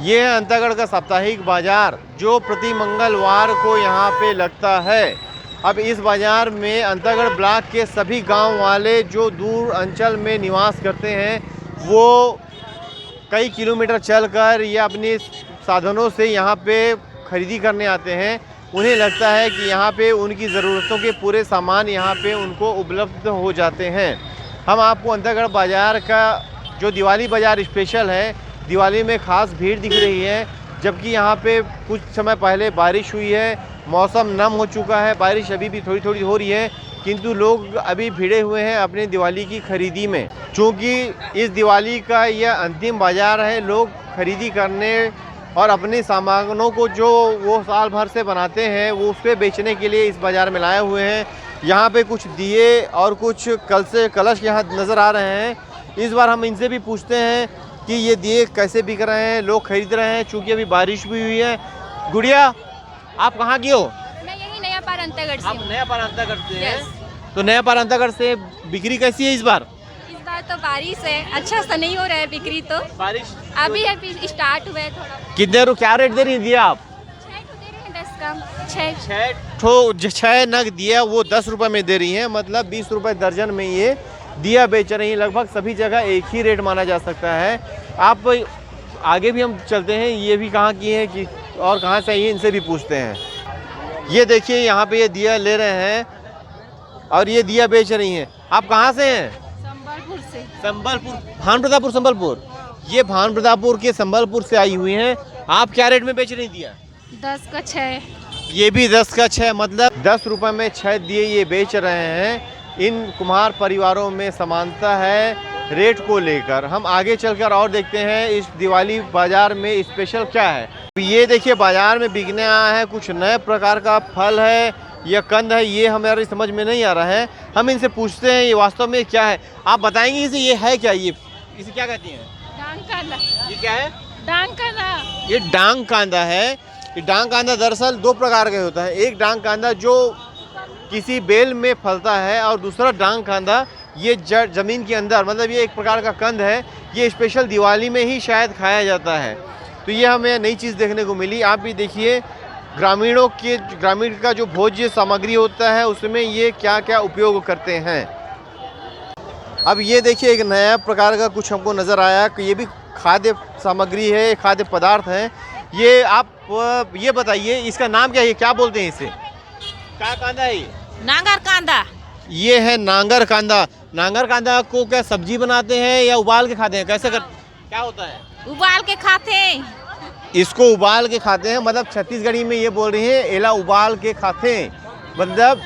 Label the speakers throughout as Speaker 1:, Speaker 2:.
Speaker 1: ये है अंतागढ़ का साप्ताहिक बाजार जो प्रति मंगलवार को यहाँ पे लगता है। अब इस बाज़ार में अंतागढ़ ब्लॉक के सभी गांव वाले जो दूर अंचल में निवास करते हैं वो कई किलोमीटर चलकर या अपने साधनों से यहाँ पे खरीदी करने आते हैं। उन्हें लगता है कि यहाँ पे उनकी ज़रूरतों के पूरे सामान यहाँ पे उनको उपलब्ध हो जाते हैं। हम आपको अंतागढ़ बाज़ार का जो दिवाली बाज़ार स्पेशल है, दिवाली में ख़ास भीड़ दिख रही है, जबकि यहाँ पे कुछ समय पहले बारिश हुई है, मौसम नम हो चुका है, बारिश अभी भी थोड़ी थोड़ी हो रही है, किंतु लोग अभी भिड़े हुए हैं अपने दिवाली की खरीदी में। चूँकि इस दिवाली का यह अंतिम बाज़ार है, लोग खरीदी करने और अपने सामानों को जो वो साल भर से बनाते हैं वो उसके बेचने के लिए इस बाज़ार में लाए हुए हैं। यहाँ पे कुछ दिए और कुछ कलश यहाँ नज़र आ रहे हैं। इस बार हम इनसे भी पूछते हैं कि ये दिए कैसे बिक रहे हैं, लोग खरीद रहे हैं, चूँकि अभी बारिश भी हुई है। गुड़िया, आप कहाँ की हो?
Speaker 2: मैं यही नया पार अंतागढ़ से
Speaker 1: आप
Speaker 2: हूँ।
Speaker 1: नया पार अंतागढ़ से हैं?
Speaker 2: Yes।
Speaker 1: तो नया पार अंतागढ़ से बिक्री कैसी है इस बार?
Speaker 2: इस बार तो बारिश है, अच्छा सा नहीं हो रहा है बिक्री तो।
Speaker 1: बारिश
Speaker 2: अभी अभी स्टार्ट हुआ है थोड़ा।
Speaker 1: कितने क्या रेट दे रही दिया आप?
Speaker 2: 6 तो दे रहे हैं 10 का।
Speaker 1: 6 नग दिया वो 10 रुपए में दे रही हैं, मतलब 20 रुपए दर्जन में ये दिया बेच रही हैं। लगभग सभी जगह एक ही रेट माना जा सकता है। आप आगे भी हम चलते हैं, ये भी कहाँ की है कि और कहाँ से ये इनसे भी पूछते हैं। ये देखिए यहाँ पे ये दिया ले रहे हैं और ये दिया बेच रही हैं। आप कहाँ से हैं?
Speaker 2: संबलपुर से।
Speaker 1: संबलपुर, भान प्रतापपुर संबलपुर। ये भान प्रतापपुर के संबलपुर से आई हुई हैं। आप क्या रेट में बेच रही दिया?
Speaker 2: 10 का 6।
Speaker 1: ये भी 10 का 6, मतलब 10 रुपए में 6 दिए ये बेच रहे हैं। इन कुम्हार परिवारों में समानता है रेट को लेकर। हम आगे चलकर और देखते हैं इस दिवाली बाजार में स्पेशल क्या है। ये देखिए बाजार में बिकने आया है कुछ नए प्रकार का फल है या कंद है, ये हमारी समझ में नहीं आ रहा है। हम इनसे पूछते हैं ये वास्तव में क्या है। आप बताएंगे इसे ये है क्या? ये इसे क्या कहती हैं?
Speaker 2: डांग कांदा।
Speaker 1: ये क्या है?
Speaker 2: डांग कांदा।
Speaker 1: ये डांग कांदा है। ये डांग कांदा दरअसल 2 प्रकार का होता है। एक डांग कांदा जो किसी बेल में फलता है और दूसरा डांग कांदा ये ज़मीन के अंदर, मतलब ये एक प्रकार का कंद है। ये स्पेशल दिवाली में ही शायद खाया जाता है। तो ये हमें नई चीज़ देखने को मिली। आप भी देखिए ग्रामीण का जो भोज्य सामग्री होता है उसमें ये क्या क्या उपयोग करते हैं। अब ये देखिए एक नया प्रकार का कुछ हमको नज़र आया कि ये भी खाद्य सामग्री है, खाद्य पदार्थ है। ये आप ये बताइए इसका नाम क्या है, क्या बोलते हैं इसे? क्या कांदा है ये?
Speaker 3: नांगर कांदा।
Speaker 1: ये है नांगर कांदा। नांगर कांदा को क्या सब्जी बनाते हैं या उबाल के खाते हैं? कैसे कर क्या होता है?
Speaker 3: उबाल के खाते हैं।
Speaker 1: इसको उबाल के खाते हैं, मतलब छत्तीसगढ़ी में ये बोल रही है एला उबाल के खाते हैं, मतलब।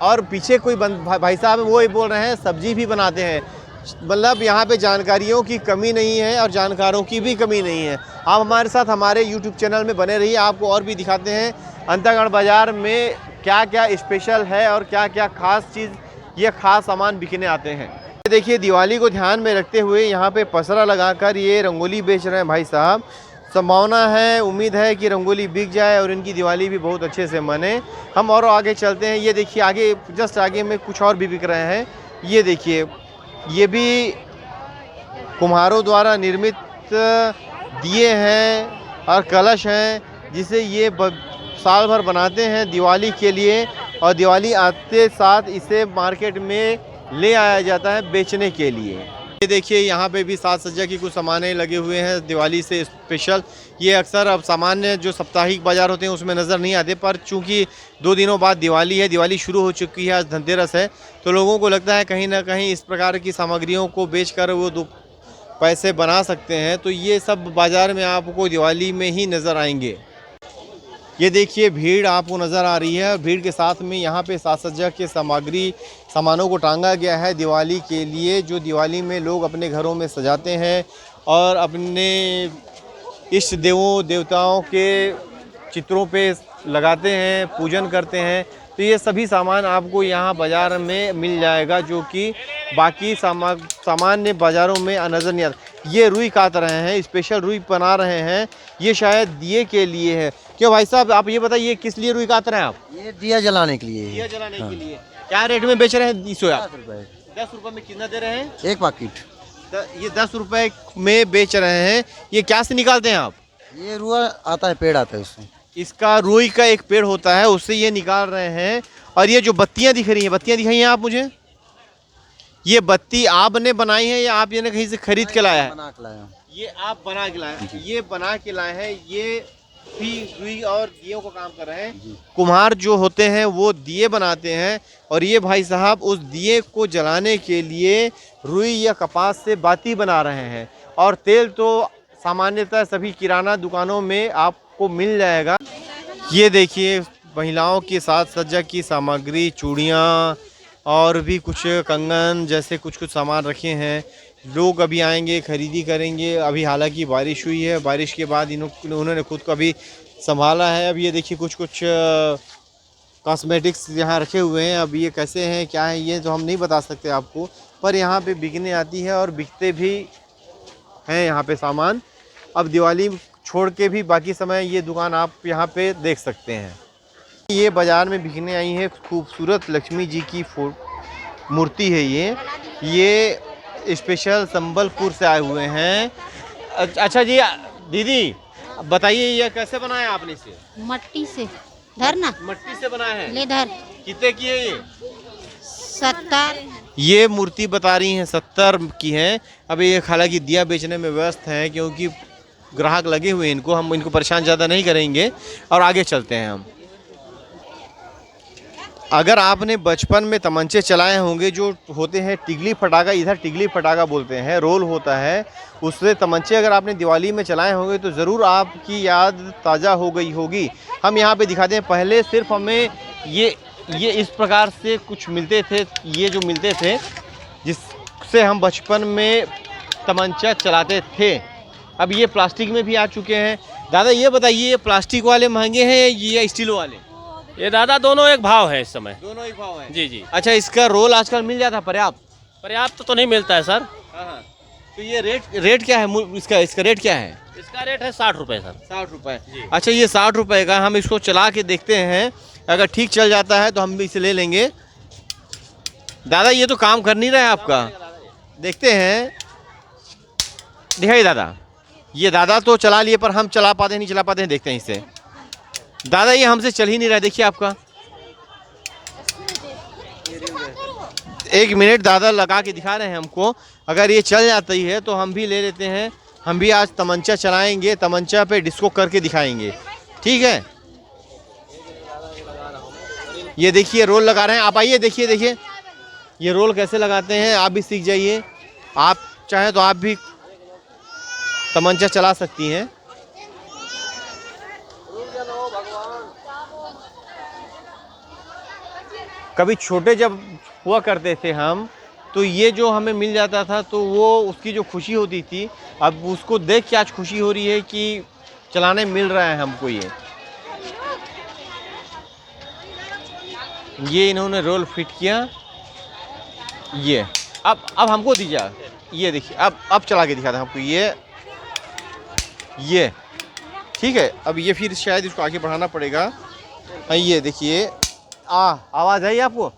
Speaker 1: और पीछे कोई भाई साहब वो ये बोल रहे हैं सब्जी भी बनाते हैं। मतलब यहाँ पे जानकारियों की कमी नहीं है और जानकारों की भी कमी नहीं है। आप हमारे साथ हमारे YouTube चैनल में बने रहिए, आपको और भी दिखाते हैं अंतागढ़ बाज़ार में क्या क्या स्पेशल है और क्या क्या खास चीज़ ये खास सामान बिकने आते हैं। देखिए दिवाली को ध्यान में रखते हुए यहाँ पे पसरा लगाकर ये रंगोली बेच रहे हैं भाई साहब। संभावना है, उम्मीद है कि रंगोली बिक जाए और इनकी दिवाली भी बहुत अच्छे से मने। हम और आगे चलते हैं। ये देखिए आगे जस्ट आगे में कुछ और भी बिक रहे हैं। ये देखिए ये भी कुम्हारों द्वारा निर्मित दिए हैं और कलश हैं जिसे ये साल भर बनाते हैं दिवाली के लिए, और दिवाली आते साथ इसे मार्केट में ले आया जाता है बेचने के लिए। ये देखिए यहाँ पे भी साज सज्जा की कुछ सामानें लगे हुए हैं दिवाली से स्पेशल। ये अक्सर अब सामान्य जो साप्ताहिक बाज़ार होते हैं उसमें नज़र नहीं आते, पर चूँकि 2 दिनों बाद दिवाली है, दिवाली शुरू हो चुकी है, आज धनतेरस है, तो लोगों को लगता है कहीं ना कहीं इस प्रकार की सामग्रियों को बेचकर वो 2 पैसे बना सकते हैं। तो ये सब बाज़ार में आपको दिवाली में ही नज़र आएंगे। ये देखिए भीड़ आपको नज़र आ रही है और भीड़ के साथ में यहाँ पे साज सज्जा के सामानों को टांगा गया है दिवाली के लिए, जो दिवाली में लोग अपने घरों में सजाते हैं और अपने इष्ट देवताओं के चित्रों पे लगाते हैं, पूजन करते हैं। तो ये सभी सामान आपको यहाँ बाज़ार में मिल जाएगा जो कि बाकी सामान्य बाज़ारों में नज़र नहीं आता। ये रुई काट रहे हैं, स्पेशल रुई बना रहे हैं, ये शायद दिए के लिए है। क्यों भाई साहब आप ये बताइए किस लिए रुई काट रहे हैं आप?
Speaker 4: ये दिया जलाने के लिए।
Speaker 1: दिया जलाने के लिए। क्या रेट में बेच रहे हैं इसे आप?
Speaker 4: 10 रुपए।
Speaker 1: 10 रुपए में कितना दे रहे हैं?
Speaker 4: एक पैकेट।
Speaker 1: ये 10 रुपए में बेच रहे हैं। ये क्या से निकालते हैं आप?
Speaker 4: ये रुआ आता है, पेड़ आता है उससे।
Speaker 1: इसका रुई का एक पेड़ होता है, उससे ये निकाल रहे हैं। और ये जो बत्तियां दिख रही हैं, बत्तियां दिखाई हैं आप मुझे, ये बत्ती आपने बनाई है या आप ये कहीं से खरीद के लाया है?
Speaker 4: बना के लाया हूँ।
Speaker 1: ये आप बना के लाए हैं? ये बना के लाए हैं। ये भी रुई और दियों का काम कर रहे हैं। कुम्हार जो होते हैं वो दिए बनाते हैं, और ये भाई साहब उस दिए को जलाने के लिए रुई या कपास से बाती बना रहे हैं। और तेल तो सामान्यतः सभी किराना दुकानों में आपको मिल जाएगा। ये देखिए महिलाओं के साथ सज्जा की सामग्री, चूड़ियाँ और भी कुछ कंगन जैसे कुछ कुछ सामान रखे हैं। लोग अभी आएंगे, खरीदी करेंगे। अभी हालांकि बारिश हुई है, बारिश के बाद उन्होंने खुद को अभी संभाला है। अब ये देखिए कुछ कुछ कॉस्मेटिक्स यहाँ रखे हुए हैं। अब ये कैसे हैं, क्या है, ये तो हम नहीं बता सकते आपको, पर यहाँ पे बिकने आती है और बिकते भी हैं यहाँ पे सामान। अब दिवाली छोड़ के भी बाकी समय ये दुकान आप यहाँ पे देख सकते हैं। ये बाज़ार में बिकने आई है खूबसूरत लक्ष्मी जी की मूर्ति है। ये स्पेशल संबलपुर से आए हुए हैं। अच्छा जी, दीदी बताइए ये कैसे बनाया आपने इसे?
Speaker 5: मट्टी से धर ना,
Speaker 1: मट्टी से बनाया है।
Speaker 5: ले धर।
Speaker 1: कितने की है ये?
Speaker 5: 70।
Speaker 1: ये मूर्ति बता रही हैं 70 की है। अब ये हालांकि दिया बेचने में व्यस्त हैं, क्योंकि ग्राहक लगे हुए हैं इनको। हम इनको परेशान ज़्यादा नहीं करेंगे और आगे चलते हैं हम। अगर आपने बचपन में तमंचे चलाए होंगे जो होते हैं टिगली फटाका, इधर टिगली फटाका बोलते हैं, रोल होता है, उससे तमंचे अगर आपने दिवाली में चलाए होंगे तो ज़रूर आपकी याद ताज़ा हो गई होगी। हम यहाँ पे दिखाते हैं। पहले सिर्फ हमें ये इस प्रकार से कुछ मिलते थे, ये जो मिलते थे जिससे हम बचपन में तमंचा चलाते थे। अब ये प्लास्टिक में भी आ चुके हैं। दादा ये बताइए, ये प्लास्टिक वाले महंगे हैं या स्टील वाले?
Speaker 6: ये दादा दोनों एक भाव है इस समय।
Speaker 1: दोनों ही भाव है।
Speaker 6: जी जी।
Speaker 1: अच्छा, इसका रोल आजकल मिल जाता पर्याप्त?
Speaker 6: पर्याप्त तो नहीं मिलता है सर।
Speaker 1: हाँ। तो ये रेट क्या है इसका रेट क्या है?
Speaker 6: इसका रेट है 60 रुपये सर।
Speaker 1: 60 रुपये। अच्छा, ये 60 रुपये का। हम इसको चला के देखते हैं, अगर ठीक चल जाता है तो हम भी इसे ले लेंगे। दादा ये तो काम कर नहीं रहा है आपका, देखते हैं। दिखाइए दादा। ये दादा तो चला लिए, पर हम चला पाते हैं नहीं चला पाते हैं, देखते हैं इसे। दादा ये हमसे चल ही नहीं रहा है, देखिए आपका। एक मिनट, दादा लगा के दिखा रहे हैं हमको। अगर ये चल जाती है तो हम भी ले लेते हैं। हम भी आज तमंचा चलाएंगे, तमंचा पे डिस्को करके दिखाएंगे, ठीक है? ये देखिए रोल लगा रहे हैं। आप आइए, देखिए ये रोल कैसे लगाते हैं, आप भी सीख जाइए। आप चाहें तो आप भी तमंचा चला सकती हैं। कभी छोटे जब हुआ करते थे हम, तो ये जो हमें मिल जाता था तो वो उसकी जो खुशी होती थी, अब उसको देख के आज खुशी हो रही है कि चलाने मिल रहा है हमको। ये इन्होंने रोल फिट किया। ये अब हमको दीजिए। ये देखिए, अब चला के दिखाते हैं आपको। ये ठीक है। अब ये फिर शायद इसको आगे बढ़ाना पड़ेगा। ये देखिए, आवाज़ आई आपको?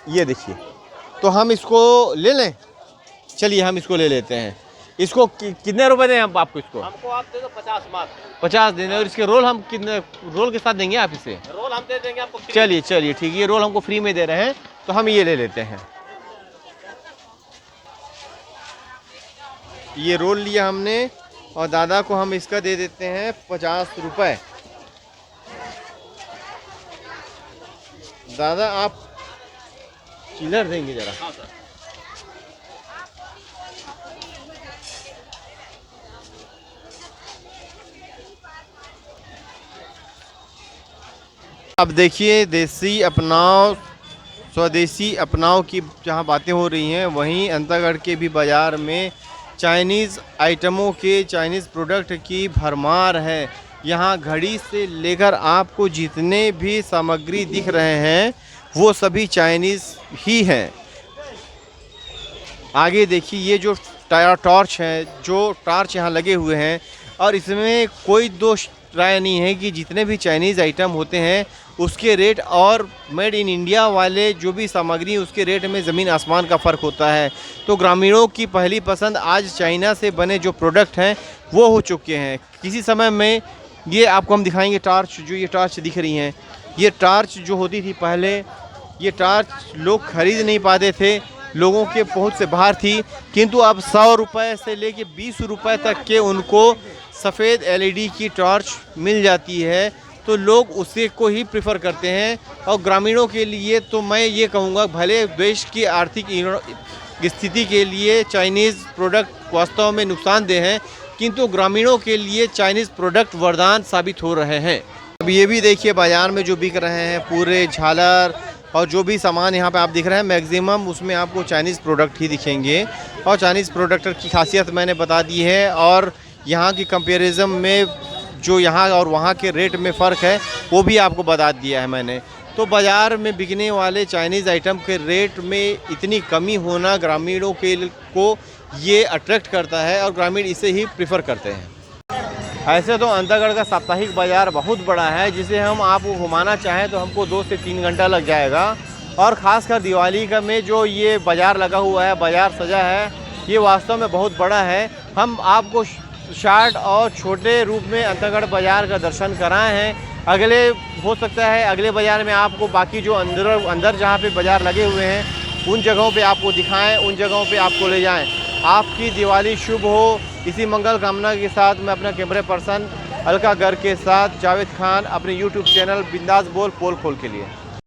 Speaker 1: ये देखिए, तो हम इसको ले लें। चलिए हम इसको ले लेते हैं। इसको कितने रुपए दें हम आपको? इसको
Speaker 6: हमको आप दे दो 50 मात्र।
Speaker 1: 50 देने। और इसके रोल हम कितने रोल के साथ देंगे आप इसे?
Speaker 6: रोल हम दे देंगे आपको।
Speaker 1: चलिए ठीक है, ये रोल हमको फ्री में दे रहे हैं तो हम ये ले लेते हैं। ये रोल लिया हमने और दादा को हम इसका दे देते हैं 50 रुपये। दादा आप चिल्लर देंगे जरा?
Speaker 6: हाँ सर।
Speaker 1: अब देखिए, देसी अपनाओ स्वदेशी अपनाओ की जहाँ बातें हो रही हैं, वहीं अंतागढ़ के भी बाज़ार में चाइनीज़ आइटमों के, चाइनीज़ प्रोडक्ट की भरमार है। यहाँ घड़ी से लेकर आपको जितने भी सामग्री दिख रहे हैं वो सभी चाइनीज़ ही हैं। आगे देखिए, ये जो टॉर्च है, जो टॉर्च यहाँ लगे हुए हैं, और इसमें कोई दो राय नहीं है कि जितने भी चाइनीज़ आइटम होते हैं उसके रेट और मेड इन इंडिया वाले जो भी सामग्री उसके रेट में ज़मीन आसमान का फ़र्क होता है। तो ग्रामीणों की पहली पसंद आज चाइना से बने जो प्रोडक्ट हैं वो हो चुके हैं। किसी समय में ये आपको हम दिखाएंगे टार्च, जो ये टार्च दिख रही हैं, ये टार्च जो होती थी पहले, ये टार्च लोग खरीद नहीं पाते थे, लोगों के पहुंच से बाहर थी, किंतु अब 100 रुपये से लेके 20 रुपये तक के उनको सफ़ेद LED की टॉर्च मिल जाती है, तो लोग उसे को ही प्रेफर करते हैं। और ग्रामीणों के लिए तो मैं ये कहूँगा, भले देश की आर्थिक स्थिति के लिए चाइनीज़ प्रोडक्ट वास्तव में नुकसानदेह हैं, किंतु ग्रामीणों के लिए चाइनीज़ प्रोडक्ट वरदान साबित हो रहे हैं। अब ये भी देखिए बाज़ार में जो बिक रहे हैं पूरे झालर और जो भी सामान यहाँ पे आप दिख रहे हैं मैक्सिमम उसमें आपको चाइनीज़ प्रोडक्ट ही दिखेंगे। और चाइनीज़ प्रोडक्ट की खासियत मैंने बता दी है, और यहाँ की कंपैरिजन में जो यहाँ और वहाँ के रेट में फ़र्क है वो भी आपको बता दिया है मैंने। तो बाज़ार में बिकने वाले चाइनीज़ आइटम के रेट में इतनी कमी होना ग्रामीणों को ये अट्रैक्ट करता है और ग्रामीण इसे ही प्रेफर करते हैं। ऐसे तो अंतागढ़ का साप्ताहिक बाज़ार बहुत बड़ा है, जिसे हम आपको घुमाना चाहें तो हमको 2 से 3 घंटा लग जाएगा। और ख़ासकर दिवाली का में जो ये बाज़ार लगा हुआ है, बाज़ार सजा है, ये वास्तव में बहुत बड़ा है। हम आपको शार्ट और छोटे रूप में अंतागढ़ बाज़ार का दर्शन कराए हैं। अगले हो सकता है अगले बाज़ार में आपको बाकी जो अंदर जहाँ पे बाज़ार लगे हुए हैं उन जगहों पे आपको दिखाएं, उन जगहों पे आपको ले जाएं। आपकी दिवाली शुभ हो, इसी मंगल कामना के साथ मैं अपना कैमरे पर्सन अलका गर्ग के साथ जावेद खान अपने YouTube चैनल बिंदास बोल पोल खोल के लिए।